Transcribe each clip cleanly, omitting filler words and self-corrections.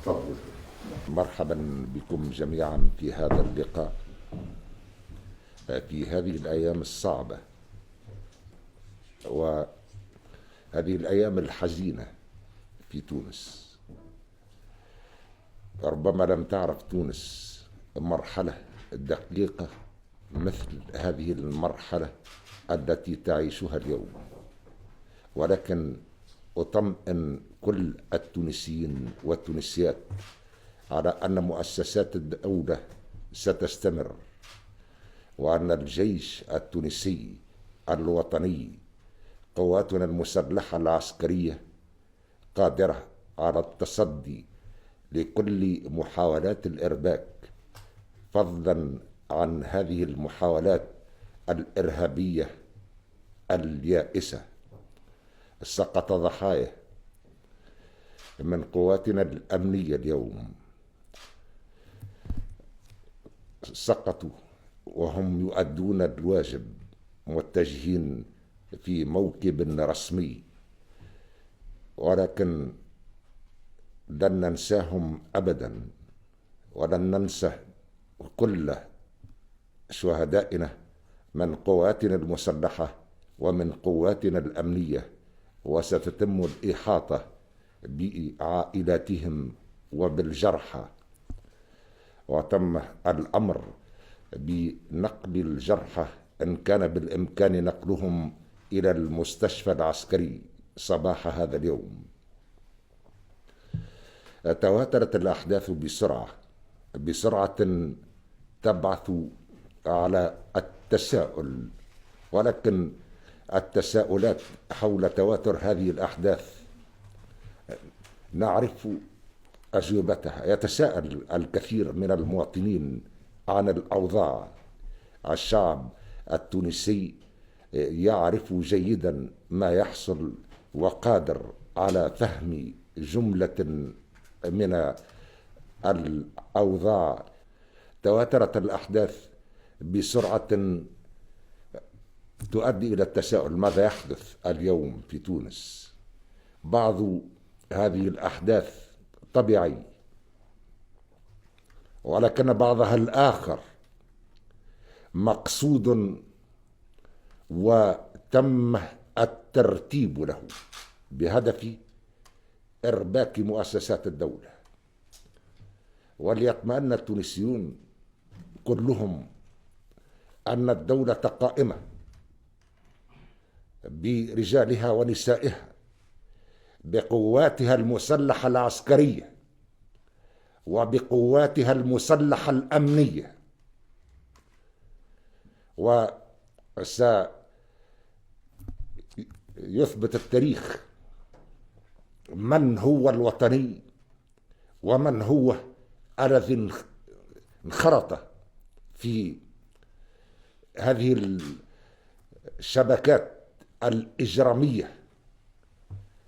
تفضل. مرحبا بكم جميعا في هذا اللقاء في هذه الأيام الصعبة وهذه الأيام الحزينة في تونس. ربما لم تعرف تونس مرحلة دقيقة مثل هذه المرحلة التي تعيشها اليوم، ولكن أطمئن كل التونسيين والتونسيات على أن مؤسسات الدولة ستستمر، وأن الجيش التونسي الوطني قواتنا المسلحة العسكرية قادرة على التصدي لكل محاولات الإرباك، فضلا عن هذه المحاولات الإرهابية اليائسة. سقط ضحايا من قواتنا الأمنية اليوم، سقطوا وهم يؤدون الواجب متجهين في موكب رسمي، ولكن لن ننساهم أبدا، ولن ننسى كل شهدائنا من قواتنا المسلحة ومن قواتنا الأمنية، وستتم الإحاطة بعائلاتهم وبالجرحى، وتم الأمر بنقل الجرحى إن كان بالإمكان نقلهم إلى المستشفى العسكري صباح هذا اليوم. تواترت الأحداث بسرعة تبعث على التساؤل، ولكن التساؤلات حول تواتر هذه الأحداث نعرف أجوبتها. يتساءل الكثير من المواطنين عن الأوضاع. الشعب التونسي يعرف جيدا ما يحصل وقادر على فهم جملة من الأوضاع. تواترت الأحداث بسرعة تؤدي إلى التساؤل: ماذا يحدث اليوم في تونس؟ بعض هذه الأحداث طبيعي، ولكن بعضها الآخر مقصود وتم الترتيب له بهدف إرباك مؤسسات الدولة. وليطمئن التونسيون كلهم أن الدولة قائمة برجالها ونسائها، بقواتها المسلحة العسكرية وبقواتها المسلحة الأمنية، وسيثبت التاريخ من هو الوطني ومن هو الذي انخرط في هذه الشبكات الإجرامية،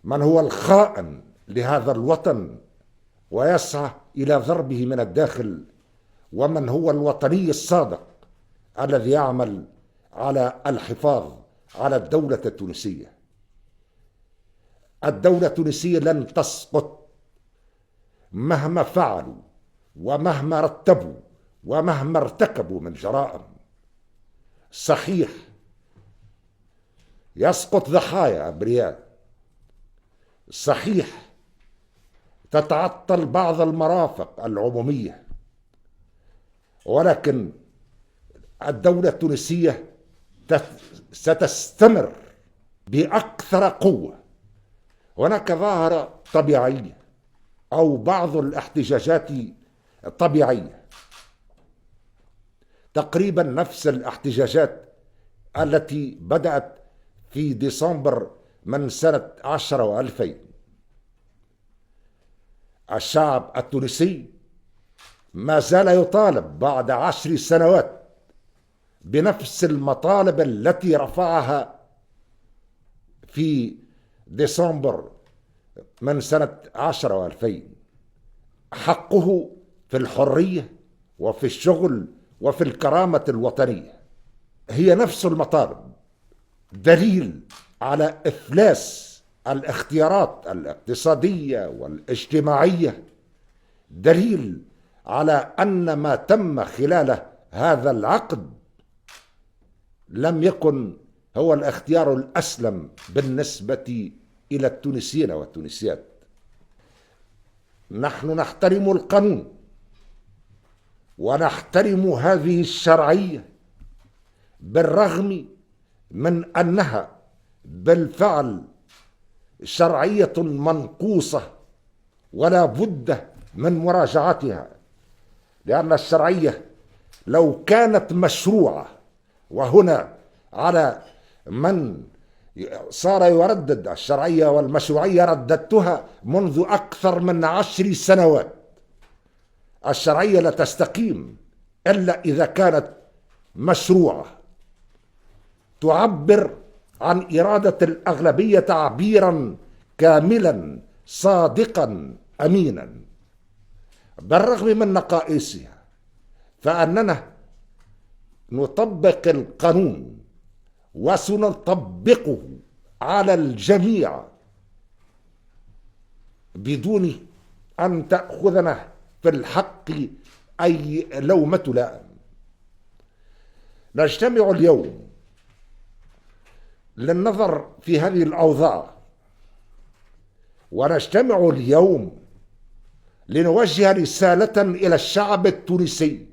من هو الخائن لهذا الوطن ويسعى إلى ضربه من الداخل، ومن هو الوطني الصادق الذي يعمل على الحفاظ على الدولة التونسية. الدولة التونسية لن تسقط مهما فعلوا ومهما رتبوا ومهما ارتكبوا من جرائم. صحيح يسقط ضحايا أبرياء، صحيح تتعطل بعض المرافق العمومية، ولكن الدولة التونسية ستستمر بأكثر قوة. هناك ظاهرة طبيعية أو بعض الاحتجاجات طبيعية، تقريبا نفس الاحتجاجات التي بدأت في ديسمبر من سنة 10 و2000. الشعب التونسي ما زال يطالب بعد 10 سنوات بنفس المطالب التي رفعها في ديسمبر من سنة 10 و2000. حقه في الحرية وفي الشغل وفي الكرامة الوطنية هي نفس المطالب، دليل على إفلاس الاختيارات الاقتصادية والاجتماعية دليل على أن ما تم خلال هذا العقد لم يكن هو الاختيار الأسلم بالنسبة إلى التونسيين والتونسيات. نحن نحترم القانون ونحترم هذه الشرعية بالرغم من أنها بالفعل شرعية منقوصة ولا بد من مراجعتها، لأن الشرعية لو كانت مشروعة، وهنا على من صار يردد الشرعية والمشروعية رددتها منذ أكثر من 10 سنوات، الشرعية لا تستقيم إلا إذا كانت مشروعة تعبر عن إرادة الأغلبية تعبيرا كاملا صادقا أمينا. بالرغم من نقائصها فأننا نطبق القانون وسنطبقه على الجميع بدون أن تأخذنا في الحق أي لومة لائم. نجتمع اليوم للنظر في هذه الأوضاع، ونجتمع اليوم لنوجه رسالة إلى الشعب التونسي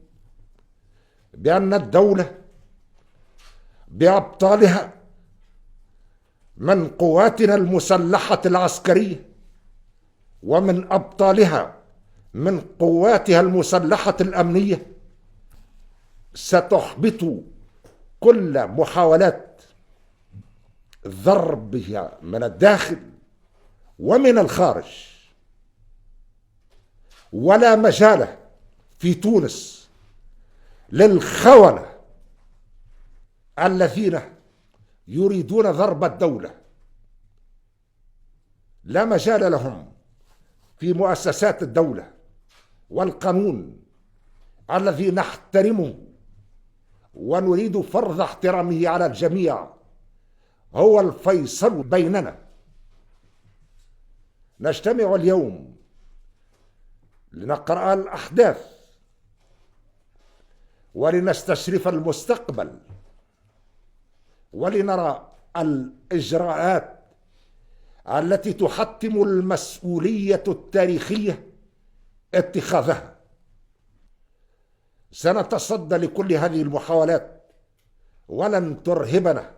بأن الدولة بأبطالها من قواتنا المسلحة العسكرية ومن أبطالها من قواتها المسلحة الأمنية ستحبط كل محاولات ضربها من الداخل ومن الخارج. ولا مجال في تونس للخونة الذين يريدون ضرب الدولة، لا مجال لهم في مؤسسات الدولة والقانون الذي نحترمه ونريد فرض احترامه على الجميع هو الفيصل بيننا. نجتمع اليوم لنقرأ الأحداث ولنستشرف المستقبل ولنرى الإجراءات التي تحتم المسؤولية التاريخية اتخاذها. سنتصدى لكل هذه المحاولات ولن ترهبنا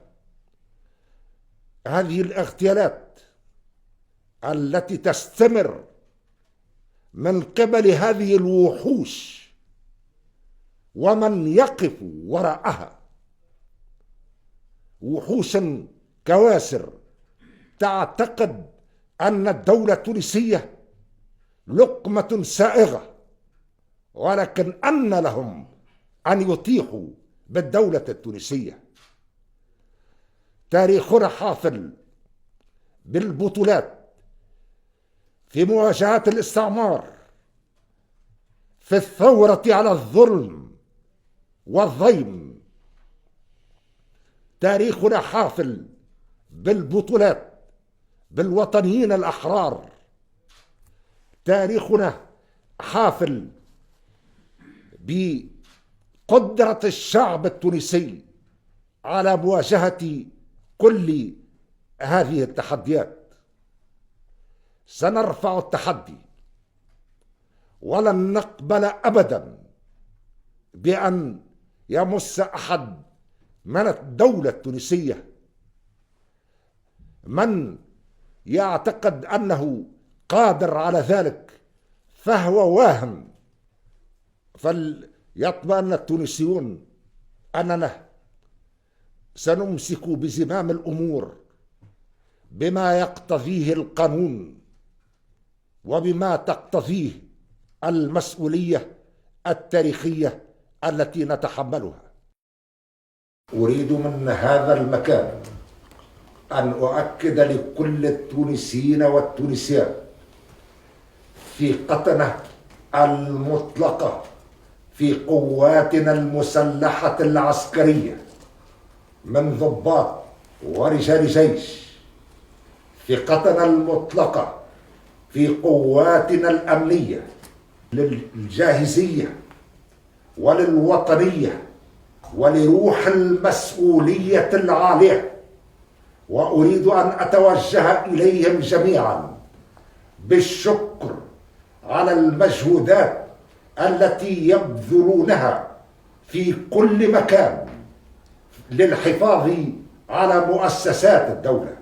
هذه الاغتيالات التي تستمر من قبل هذه الوحوش ومن يقف وراءها، وحوش كواسر تعتقد أن الدولة التونسية لقمة سائغة، ولكن أن لهم أن يطيحوا بالدولة التونسية. تاريخنا حافل بالبطولات في مواجهة الاستعمار، في الثورة على الظلم والضيم. تاريخنا حافل بالبطولات بالوطنيين الأحرار. تاريخنا حافل بقدرة الشعب التونسي على مواجهة كل هذه التحديات. سنرفع التحدي ولن نقبل أبدا بأن يمس أحد من الدولة التونسية من يعتقد أنه قادر على ذلك فهو واهم. فليطمئن التونسيون أننا سنمسك بزمام الأمور بما يقتضيه القانون وبما تقتضيه المسؤولية التاريخية التي نتحملها. أريد من هذا المكان أن أؤكد لكل التونسيين والتونسيات ثقتنا المطلقة في قواتنا المسلحة العسكرية من ضباط ورجال جيش، ثقتنا المطلقة في قواتنا الأمنية للجاهزية وللوطنية ولروح المسؤولية العالية. وأريد أن أتوجه إليهم جميعا بالشكر على المجهودات التي يبذلونها في كل مكان للحفاظ على مؤسسات الدولة.